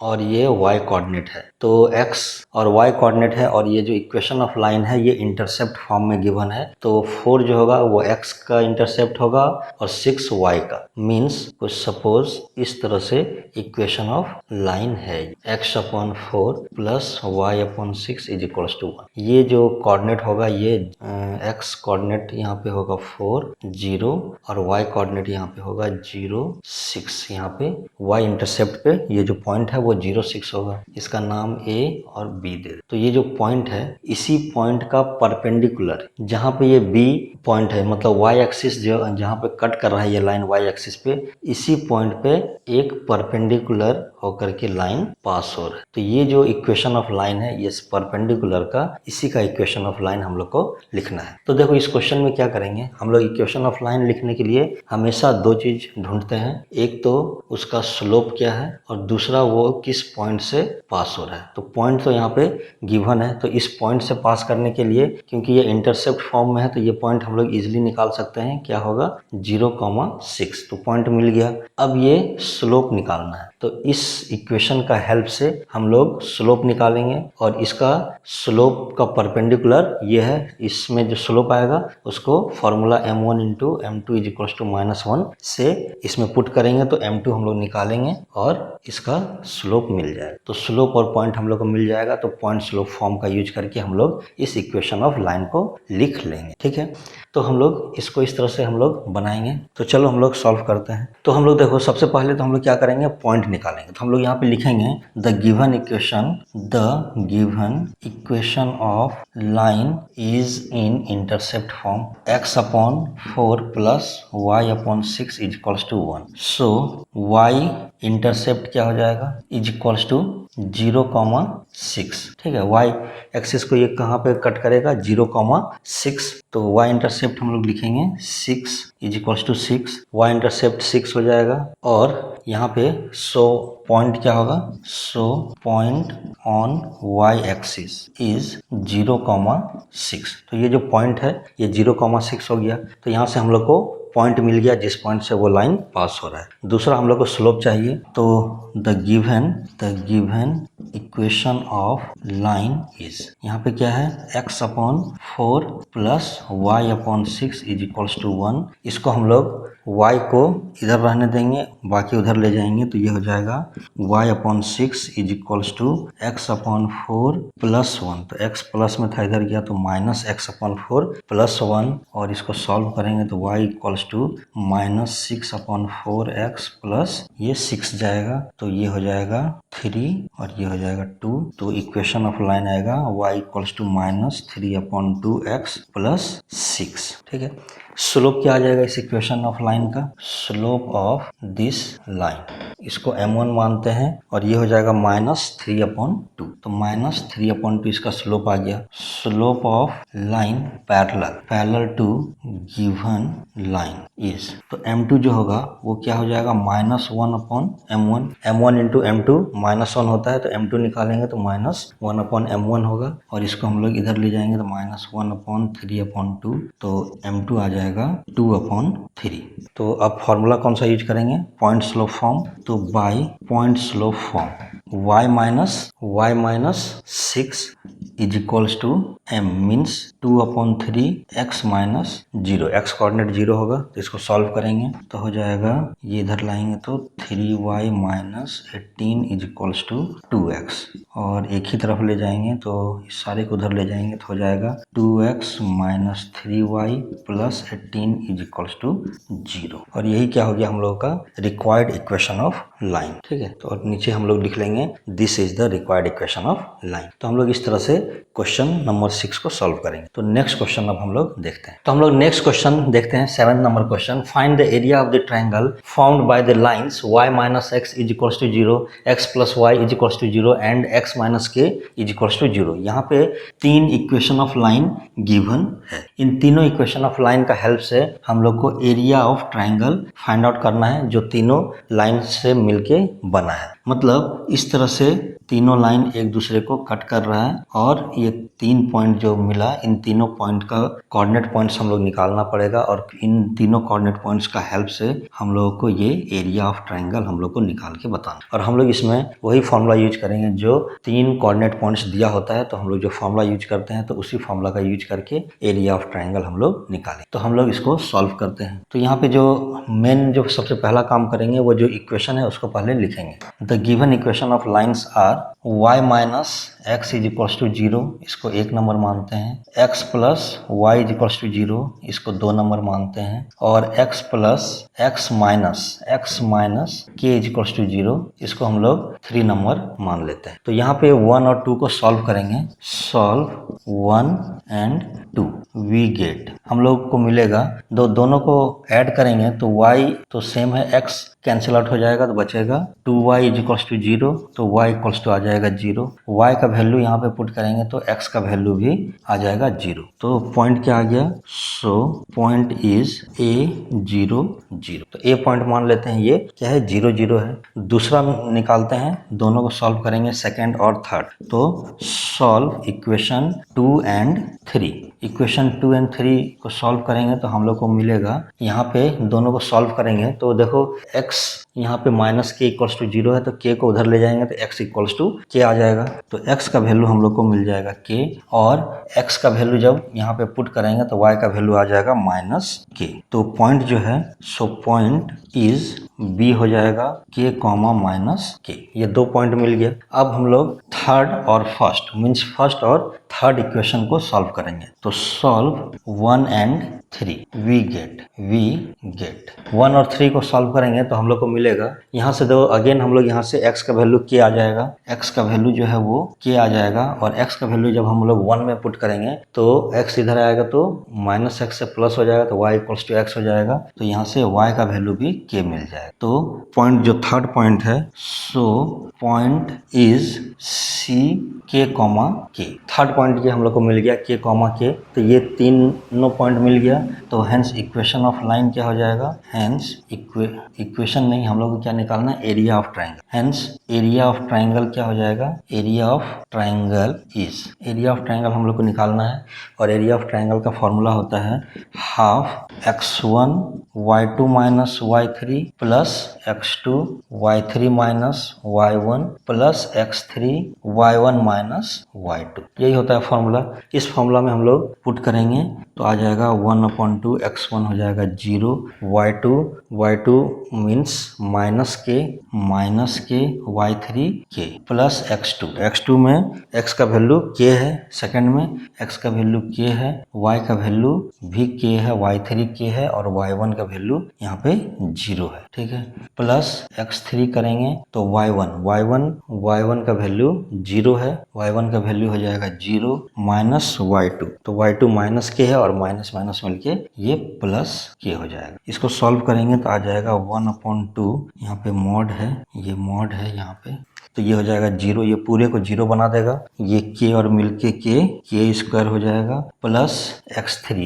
और ये y कोऑर्डिनेट है, तो x और y कोऑर्डिनेट है और ये जो इक्वेशन ऑफ लाइन है ये इंटरसेप्ट फॉर्म में गिवन है, तो 4 जो होगा वो x का इंटरसेप्ट होगा और 6 y का। मीन्स कुछ सपोज इस तरह से इक्वेशन ऑफ लाइन है, x/4 plus y/6 is equals to 1। ये जो कोऑर्डिनेट होगा ये x कोऑर्डिनेट यहाँ पे होगा 4 0 और y कोऑर्डिनेट यहाँ पे होगा 0 6। यहाँ पे y इंटरसेप्ट पे ये जो पॉइंट है वो 0 6 होगा, इसका नाम A और B दे दे। तो ये जो पॉइंट है इसी पॉइंट का परपेंडिकुलर, जहाँ पे ये B पॉइंट है, मतलब y एक्सिस जो जहाँ पे कट कर रहा है ये लाइन y एक्सिस पे, इसी पॉइंट पे एक परपेंडिकुलर होकर के लाइन पास हो रहा है। तो ये जो इक्वेशन ऑफ लाइन है ये परपेंडिकुलर का, इसी का इक्वेशन ऑफ लाइन हम लोग को लिखना है। तो देखो इस क्वेश्चन में क्या करेंगे हम लोग, इक्वेशन ऑफ लाइन लिखने के लिए हमेशा 2 चीज ढूंढते हैं, एक तो उसका स्लोप क्या है और दूसरा वो किस पॉइंट से पास हो रहा है। तो पॉइंट तो यहाँ पे गिवन है, तो इस पॉइंट से पास करने के लिए, क्योंकि ये इंटरसेप्ट फॉर्म में है, तो ये पॉइंट हम लोग इजिली निकाल सकते हैं, क्या होगा 0,6। तो पॉइंट मिल गया। अब ये स्लोप निकालना है, तो इस इक्वेशन का हेल्प से हम लोग स्लोप निकालेंगे और इसका स्लोप का परपेंडिकुलर ये है, इसमें जो स्लोप आएगा उसको formula m1 into m2 is equals to -1 से इसमें पुट करेंगे तो m2 हम लोग निकालेंगे और इसका स्लोप मिल जाएगा। तो स्लोप और पॉइंट हम लोग को मिल जाएगा, तो पॉइंट स्लोप फॉर्म का यूज करके हम लोग इस इक्वेशन ऑफ लाइन को लिख लेंगे। ठीक है, तो हम लोग इसको इस तरह से हम लोग बनाएंगे। तो चलो हम लोग सॉल्व करते हैं। तो हम लोग देखो सबसे पहले तो हम लोग क्या करेंगे, पॉइंट निकालेंगे। तो हम लोग यहाँ पे लिखेंगे the given equation of line is in intercept form x/4 plus y/6 is equals to 1। So y intercept क्या हो जाएगा, इज इक्वल्स टू 0,6। ठीक है, y एक्सिस को ये कहाँ पे कट करेगा 0,6, तो y इंटरसेप्ट हम लोग लिखेंगे 6 is equals to 6, y intercept 6 हो जाएगा। और यहाँ पे सो पॉइंट क्या होगा, so point on y axis is 0,6। तो ये जो पॉइंट है ये 0,6 हो गया। तो यहाँ से हम लोग को पॉइंट मिल गया जिस पॉइंट से वो लाइन पास हो रहा है। दूसरा हम लोग को स्लोप चाहिए, तो the given equation of line is, यहाँ पे क्या है x/4 plus y/6 is equals to 1। इसको हम लोग y को इधर रहने देंगे, बाकी उधर ले जाएंगे, तो ये हो जाएगा y/6 is equals to x/4 plus 1। तो x प्लस में था, इधर गया तो माइनस x/4 प्लस 1, और इसको सॉल्व करेंगे तो y equals to minus 6/4x plus ये 6 जाएगा, तो ये हो जाएगा 3 और ये हो जाएगा 2। तो इक्वेशन ऑफ लाइन आएगा y equals to minus 3/2x plus 6। ठीक है, स्लोप क्या आ जाएगा इस इक्वेशन ऑफ लाइन का, स्लोप ऑफ दिस लाइन, इसको m1 मानते हैं, और ये हो जाएगा -3/2। तो -3/2 इसका स्लोप आ गया। Slope of line parallel to given line is, तो m2 जो होगा वो क्या हो जाएगा -1/m1, m1 इंटू m2 -1 होता है, तो m2 निकालेंगे तो -1/m1 होगा, और इसको हम लोग इधर ले जाएंगे तो -1/3/2, तो m2 आ जाएगा 2/3। तो अब फॉर्मूला कौन सा यूज करेंगे, पॉइंट स्लोप फॉर्म। तो by point slope form y minus 6 is equals to m means 2/3 x minus 0, x coordinate 0 होगा, तो इसको सॉल्व करेंगे तो हो जाएगा, ये इधर लाएंगे तो 3y minus 18 is equals to 2x, और एक ही तरफ ले जाएंगे तो इस सारे को उधर ले जाएंगे तो हो जाएगा 2x minus 3y plus 18 is equals to 0। और यही क्या हो गया हम लोगों का रिक्वायर्ड इक्वेशन ऑफ लाइन। ठीक है, तो और नीचे हम लोग लिख लेंगे this is the required equation of line. तो हम लोग इस तरह से क्वेश्चन नंबर 6 को सॉल्व करेंगे। तो नेक्स्ट क्वेश्चन अब हम लोग देखते हैं। तो हम लोग नेक्स्ट क्वेश्चन देखते हैं, 7 number question. Find the area of the triangle formed by the lines y minus x is equals to 0, x plus y is equals to 0 and x minus k is equals to 0। यहाँ पे 3 equation of line given है। इन तीनों equation of line का help से हम लोग को area of triangle find out करना है जो तीनों लाइन से मिलके बना है। मतलब इस तरह से तीनों लाइन एक दूसरे को कट कर रहा है, और ये 3 पॉइंट जो मिला, इन तीनों पॉइंट का कोऑर्डिनेट पॉइंट्स हम लोग निकालना पड़ेगा, और इन तीनों कोऑर्डिनेट पॉइंट्स का हेल्प से हम लोगों को ये एरिया ऑफ ट्रायंगल हम लोग को निकाल के बताना। और हम लोग इसमें वही फॉर्मूला यूज करेंगे जो 3 कोऑर्डिनेट पॉइंट्स दिया होता है, तो हम लोग जो फॉर्मूला यूज करते हैं तो उसी फॉर्मूला का यूज करके एरिया ऑफ ट्रायंगल हम लोग निकालें। तो हम लोग इसको सॉल्व करते हैं। तो यहाँ पे जो मेन जो सबसे पहला काम करेंगे वो जो इक्वेशन है उसको पहले लिखेंगे। The given equation of lines are y minus x is equals to 0, इसको 1 नंबर मानते हैं, x plus y is equals to 0, इसको 2 नंबर मानते हैं, और x plus x minus k is equals to 0, इसको हम लोग 3 नंबर मान लेते हैं। तो यहाँ पे 1 और 2 को सॉल्व करेंगे, सॉल्व 1 एंड 2 वी गेट, हम लोग को मिलेगा, दोनों को ऐड करेंगे तो y तो सेम है, x कैंसिल आउट हो जाएगा तो बचेगा 2y इज इक्वल्स टू 0, तो y इक्वल्स टू आ जाएगा 0, y का वैल्यू यहाँ पे पुट करेंगे तो x का वैल्यू भी आ जाएगा 0। तो पॉइंट क्या आ गया, सो पॉइंट इज a0 0। तो a पॉइंट मान लेते हैं, ये क्या है 0 0 है। दूसरा निकालते हैं, दोनों को सॉल्व करेंगे सेकेंड और थर्ड। तो solve equation 2 and 3, equation 2 and 3 को सॉल्व करेंगे तो हम लोग को मिलेगा, यहाँ पे दोनों को सॉल्व करेंगे तो देखो x यहाँ पे माइनस के इक्वल्स टू 0 है, तो k को उधर ले जाएंगे तो x इक्वल्स टू k आ जाएगा। तो x का वैल्यू हम लोग को मिल जाएगा k, और x का वैल्यू जब यहाँ पे पुट करेंगे तो y का वैल्यू आ जाएगा माइनस k। तो पॉइंट जो है, सो पॉइंट इज b हो जाएगा k कॉमा माइनस k। ये 2 पॉइंट मिल गया। अब हम लोग थर्ड और फर्स्ट मीन्स फर्स्ट और थर्ड इक्वेशन को सॉल्व करेंगे। तो सॉल्व 1 एंड 3 वी गेट 1 और 3 को सॉल्व करेंगे तो हम लोग को मिलेगा, यहाँ से दो अगेन हम लोग यहाँ से x का वैल्यू k आ जाएगा, x का वैल्यू जो है वो k आ जाएगा, और x का वैल्यू जब हम लोग 1 में पुट करेंगे तो x इधर आएगा तो माइनस x से प्लस हो जाएगा तो y इक्वल्स टू x हो जाएगा, तो यहाँ से y का वैल्यू भी k मिल जाएगा। तो पॉइंट जो थर्ड पॉइंट है, सो पॉइंट इज सी के कॉमा के, थर्ड पॉइंट ये हम लोग को मिल गया k कॉमा के, तो ये तीनों पॉइंट मिल गया, तो हेंस इक्वेशन ऑफ लाइन क्या हो जाएगा, हेंस इक्वेशन नहीं, हम लोग को क्या निकालना है, area of triangle, hence area of triangle क्या हो जाएगा, area of triangle is, area of triangle हम लोग को निकालना है, और एरिया ऑफ ट्राइंगल का फॉर्मूला होता है half x1 y2 minus y3 plus x2 y3 minus y1 plus x3 y1 minus y2, यही होता है फॉर्मूला। इस फॉर्मूला में हम लोग पुट करेंगे तो आ जाएगा 1/2 x1 हो जाएगा 0, y2 मीन्स माइनस के y3 के प्लस x2 में x का वैल्यू k है, सेकंड में x का वैल्यू k है, y का वैल्यू भी k है, y3 k है, और y1 का वैल्यू यहाँ पे 0 है, ठीक है, प्लस x3 करेंगे तो y1 का वैल्यू 0 है, y1 का वैल्यू हो जाएगा 0 माइनस y2, तो y2 माइनस k है और माइनस माइनस मिलके ये प्लस k हो जाएगा। इसको सॉल्व करेंगे तो आ जाएगा 1/2, यहाँ पे मॉड है, ये मॉड है यहाँ पे, तो ये हो जाएगा 0, ये पूरे को 0 बना देगा, ये k और मिलके k स्क्वायर हो जाएगा, प्लस x3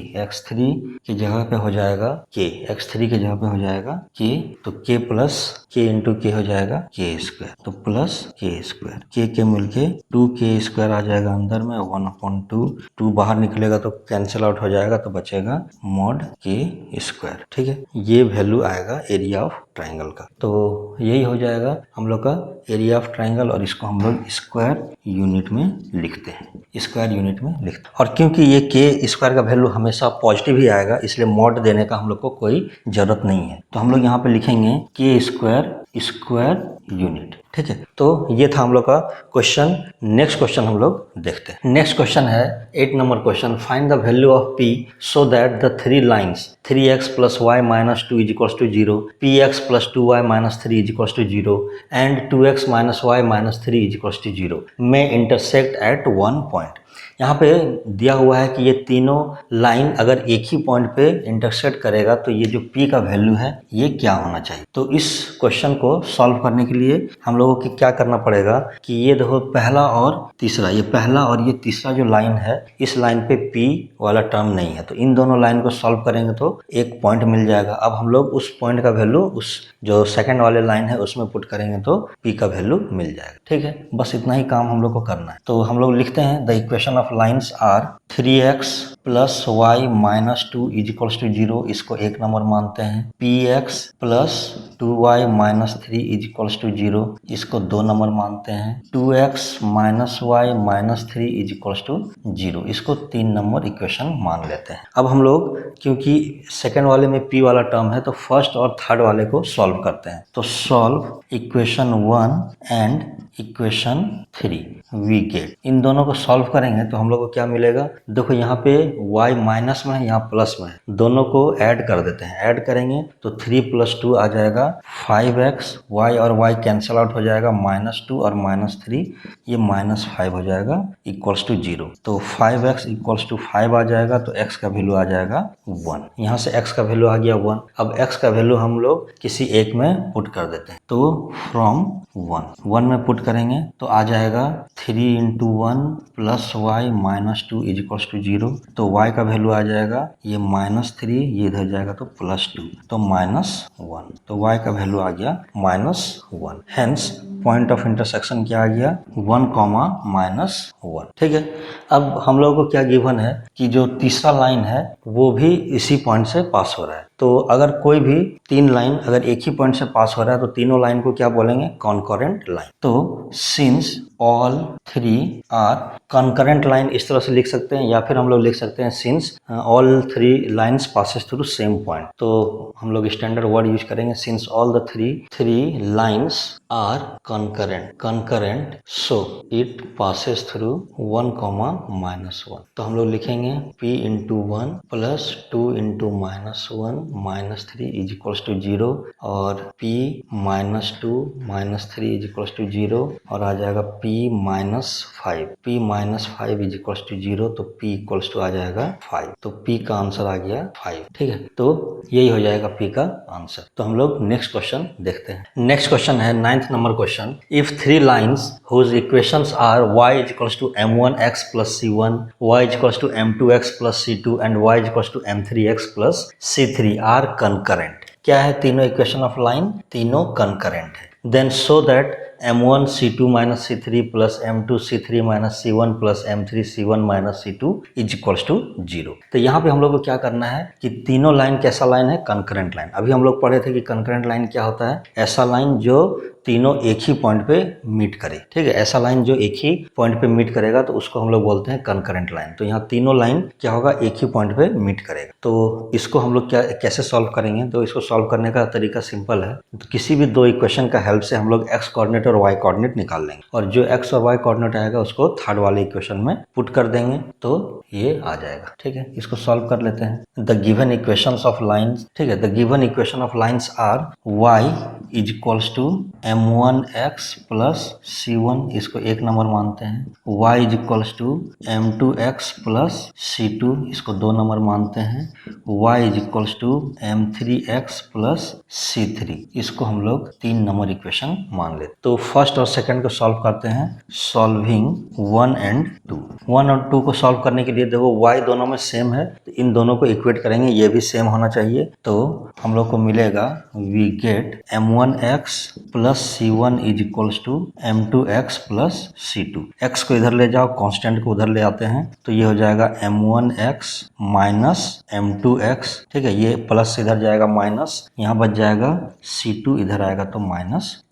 की जगह पे हो जाएगा x3 की जगह पे हो जाएगा k, तो k plus k into k हो जाएगा k स्क्वायर, तो प्लस k स्क्वायर, k मिलके 2k स्क्वायर आ जाएगा अंदर में, 1/2 बाहर निकलेगा तो कैंसिल आउट हो जाएगा, तो बचेगा मॉड k स्क्वायर, ठीक है, ये वैल्यू आएगा एरिया ऑफ ट्राइंगल का। तो यही हो जाएगा हम लोग का एरिया ऑफ ट्राइंगल, और इसको हम लोग स्क्वायर यूनिट में लिखते हैं, स्क्वायर यूनिट में लिखते हैं, और क्योंकि ये के स्क्वायर का वैल्यू हमेशा पॉजिटिव ही आएगा, इसलिए मॉड देने का हम लोग को कोई जरूरत नहीं है, तो हम लोग यहाँ पे लिखेंगे के स्क्वायर यूनिट, ठीक है। तो ये था हम लोग का क्वेश्चन। नेक्स्ट क्वेश्चन हम लोग देखते हैं। नेक्स्ट क्वेश्चन है 8 number question, find the value of p so that the three lines 3x plus y minus 2 is equals to 0, px plus 2y minus 3 is equals to 0 and 2x minus y minus 3 is equals to 0 में intersect at 1 point. यहाँ पे दिया हुआ है कि ये तीनों line अगर एक ही पॉइंट पे इंटरसेक्ट करेगा तो ये जो p का वैल्यू है ये क्या होना चाहिए। तो इस क्वेश्चन को सॉल्व करने के लिए हम लोगों को क्या करना पड़ेगा कि ये देखो पहला और तीसरा, ये पहला और ये तीसरा जो लाइन है इस लाइन पे p वाला टर्म नहीं है, तो इन दोनों लाइन को सॉल्व करेंगे तो एक पॉइंट मिल जाएगा। अब हम लोग उस पॉइंट का वैल्यू उस जो सेकंड वाले लाइन है उसमें पुट करेंगे तो p का वैल्यू मिल जाएगा, ठीक है। बस इतना ही काम हम लोग को करना है। तो हम लोग लिखते हैं the equation of lines are 3x plus y minus 2 is equals to 0, इसको एक नंबर मानते हैं, px plus 2y minus 3 is equals to 0, इसको 2 नंबर मानते हैं, 2x minus y minus 3 is equals to 0, इसको 3 नंबर इक्वेशन मान लेते हैं। अब हम लोग क्योंकि सेकेंड वाले में p वाला टर्म है तो फर्स्ट और थर्ड वाले को सॉल्व करते हैं। तो solve equation 1 and equation 3 we get, इन दोनों को सॉल्व करेंगे तो हम लोग को क्या मिलेगा, देखो यहाँ पे y माइनस में है, यहाँ प्लस में है, दोनों को ऐड कर देते हैं, ऐड करेंगे तो 3 प्लस 2 आ जाएगा 5x, y और y कैंसिल आउट हो जाएगा, -2 और -3 ये -5 हो जाएगा इक्वल्स टू 0, तो 5x इक्वल्स टू 5 आ जाएगा, तो x का वैल्यू आ जाएगा 1, यहाँ से x का वैल्यू आ गया 1। अब x का वैल्यू हम लोग किसी एक में पुट कर देते हैं, तो फ्रॉम 1 में पुट करेंगे तो आ जाएगा 3 into 1 plus y minus 2 is equals to 0, तो y का वैल्यू आ जाएगा ये -3, ये इधर जाएगा तो +2, तो -1, तो y का वैल्यू आ गया -1, हेंस पॉइंट ऑफ इंटरसेक्शन क्या आ गया 1, -1, ठीक है। अब हम लोगों को क्या गिवन है कि जो तीसरा लाइन है वो भी इसी पॉइंट से पास हो रहा है, तो अगर कोई भी 3 लाइन अगर एक ही पॉइंट से पास हो रहा है तो तीनों लाइन को क्या बोलेंगे, कॉन्करेंट लाइन। तो since all 3 are concurrent line इस तरह से लिख सकते हैं, या फिर हम लोग लिख सकते हैं since all 3 lines passes through same point, तो हम लोग स्टैंडर्ड वर्ड यूज करेंगे since all the 3 lines are concurrent, so it passes through 1, -1. तो हम लोग लिखेंगे p into 1 plus 2 into -1 -3 is equals to 0 और p -2 -3 इज इक्वल्स टू 0 और आ जाएगा p -5 इज इक्वल्स टू 0 तो p इक्वल्स टू आ जाएगा 5। तो p का आंसर आ गया 5। ठीक है, तो यही हो जाएगा p का आंसर। तो हम लोग नेक्स्ट क्वेश्चन देखते हैं। नेक्स्ट क्वेश्चन है 9th number question. If 3 lines whose equations are y is equals to m1x plus c1, y is equals to m2x plus c2 and y is equals to m3x plus c3 are concurrent। क्या है तीनों equation of line? तीनों concurrent है। Then show that m1 c2 minus c3 plus m2 c3 minus c1 plus m3 c1 minus c2 is equals to 0। तो यहाँ पे हम लोग को क्या करना है कि तीनों लाइन कैसा लाइन है? Concurrent line. अभी हम लोग पढ़े थे कि कंकरेंट लाइन क्या होता है? ऐसा लाइन जो तीनों एक ही पॉइंट पे मीट करे। ठीक है, ऐसा लाइन जो एक ही पॉइंट पे मीट करेगा तो उसको हम लोग बोलते हैं कंकरेंट लाइन। तो यहाँ तीनों लाइन क्या होगा? एक ही पॉइंट पे मीट करेगा। तो इसको हम लोग कैसे सॉल्व करेंगे? तो इसको सॉल्व करने का तरीका सिंपल है। तो किसी भी दो इक्वेशन का हेल्प से हम लोग एक्स कोऑर्डिनेट और वाई कोऑर्डिनेट निकाल लेंगे और जो एक्स और वाई कोऑर्डिनेट आएगा उसको थर्ड वाले इक्वेशन में पुट कर देंगे तो ये आ जाएगा। ठीक है, इसको सॉल्व कर लेते हैं। The given equations of lines, ठीक है, the given equation of lines are y is equals to m1x plus c1, इसको एक नंबर मानते हैं। y is equals to m2x plus c2, इसको दो नंबर मानते हैं। y is equals to m3x plus c3, इसको हम लोग तीन नंबर इक्वेशन मान लेते। तो फर्स्ट और सेकंड को सॉल्व करते हैं। Solving 1 and 2। 1 और 2 को सॉल्व करने के लिए देखो y दोनों में सेम है तो इन दोनों को इक्वेट करेंगे, ये भी सेम होना चाहिए। तो हम लोग को मिलेगा we get m1x plus c1 is equals to m2x plus c2। x को इधर ले जाओ, कांस्टेंट को उधर ले आते हैं तो ये हो जाएगा m1x माइनस m2x। ठीक है, ये प्लस इधर जाएगा माइनस, यहाँ बच जाएगा c2, इधर आएगा तो माइनस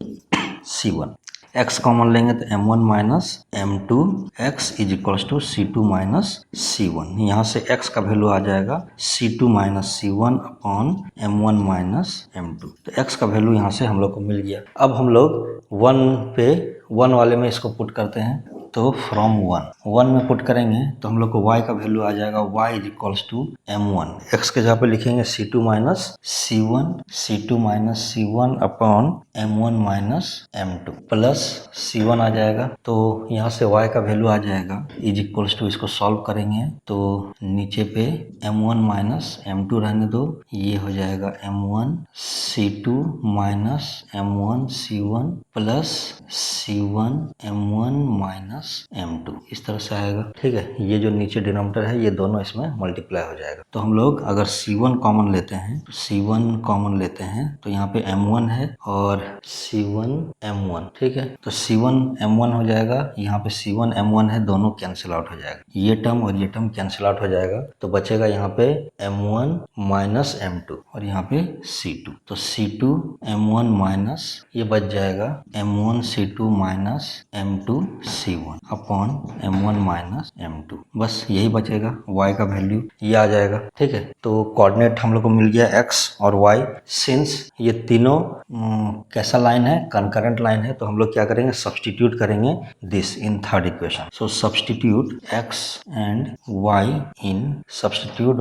c1। x कॉमन लेंगे तो m1 minus m2x is equals to c2 minus c1। यहाँ से x का वैल्यू आ जाएगा c2 minus c1 upon m1 minus m2। तो x का वैल्यू यहाँ से हम लोग को मिल गया। अब हम लोग 1 वाले में इसको पुट करते हैं। तो फ्रॉम 1 में पुट करेंगे तो हम लोग को y का वैल्यू आ जाएगा y is equals to m1। x के जगह पे लिखेंगे c2 minus c1 upon m1 minus m2 plus c1 आ जाएगा। तो यहाँ से y का वैल्यू आ जाएगा इज इक्वल्स टू, इसको सॉल्व करेंगे तो नीचे पे m1 माइनस m2 रहने दो, ये हो जाएगा m1 c2 minus m1 c1 plus c1 m1 minus m2, इस तरह से आएगा। ठीक है, ये जो नीचे डिनोमिनेटर है ये दोनों इसमें मल्टीप्लाई हो जाएगा। तो हम लोग अगर c1 कॉमन लेते हैं तो यहाँ पे m1 है और c1 m1। ठीक है, तो c1 m1 हो जाएगा, यहाँ पे c1 m1 है, दोनों कैंसिल आउट हो जाएगा। ये टर्म और ये टर्म कैंसिल आउट हो जाएगा तो बचेगा यहाँ पे m1 माइनस m2 और यहाँ पे c2। तो c2 m1 माइनस ये बच जाएगा m1 c2 minus m2 c1 upon m1 minus m2, बस यही बचेगा। y का वैल्यू ये आ जाएगा। ठीक है, तो कोऑर्डिनेट हम लोग को मिल गया x और y। सिंस ये तीनों कैसा लाइन है? कंकरेंट लाइन है, तो हम लोग क्या करेंगे? सब्स्टिट्यूट करेंगे this in third equation. So substitute x and y in substitute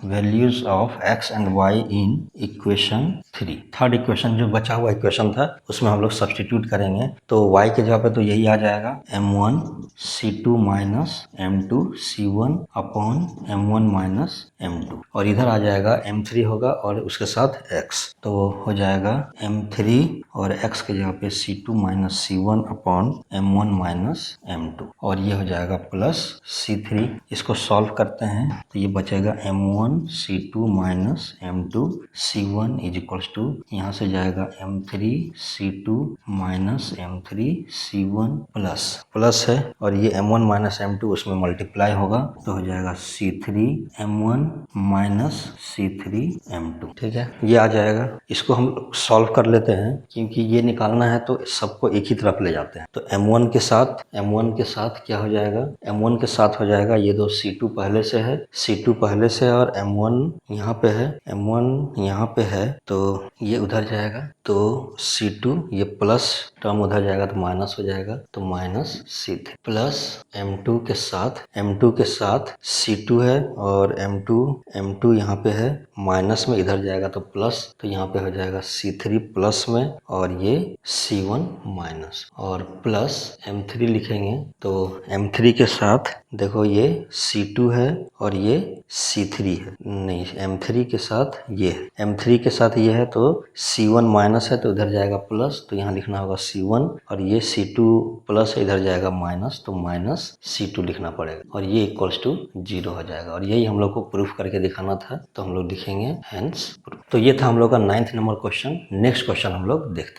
values of x and y in equation 3। Third equation जो बचा हुआ इक्वेशन था उसमें हम लोग सब्स्टिट्यूट करेंगे तो y के जगह पे तो यही आ जाएगा m1 c2 minus m2 c1 upon m1 minus m2 और इधर आ जाएगा m3 होगा और उसके साथ x, तो हो जाएगा m3 और x के जगह पे c2 minus c1 upon m1 minus m2 और ये हो जाएगा प्लस c3। इसको सॉल्व करते हैं तो ये बचेगा m1 c2 minus m2 c1 is equals to, यहाँ से जाएगा m3 c2 minus m3 c1 plus plus है और ये m1 माइनस m2 उसमें मल्टीप्लाई होगा तो हो जाएगा C3m1 माइनस C3m2। ठीक है, ये आ जाएगा। इसको हम सॉल्व कर लेते हैं क्योंकि ये निकालना है तो सबको एक ही तरफ ले जाते हैं। तो m1 के साथ क्या हो जाएगा, m1 के साथ हो जाएगा ये दो C2 पहले से है, C2 पहले से है और m1 यहाँ पे है, m1 यहाँ पे है तो ये उधर जाएगा तो C2 ये प्लस टर्म उधर जाएगा तो माइनस हो जाएगा तो माइनस C3 प्लस m2 के साथ C2 है और m2 यहाँ पे है माइनस में, इधर जाएगा तो प्लस तो यहाँ पे हो जाएगा C3 प्लस में और ये C1 माइनस और प्लस m3 लिखेंगे तो m3 के साथ देखो ये C2 है और ये C3 है, नहीं m3 के साथ ये है, m3 के साथ ये है तो C1 माइनस है तो इधर जाएगा प्लस तो यहाँ लिखना होगा C1 और ये C2 प्लस है इधर जाएगा माइनस तो माइनस C2 लिखना पड़ेगा और ये इक्वल्स टू 0 हो जाएगा और यही हम लोग को प्रूफ करके दिखाना था तो हम लोग लिखेंगे हेंस प्रूफ। तो ये था हम लोग का 9th number question. Next question हम लोग देखते हैं।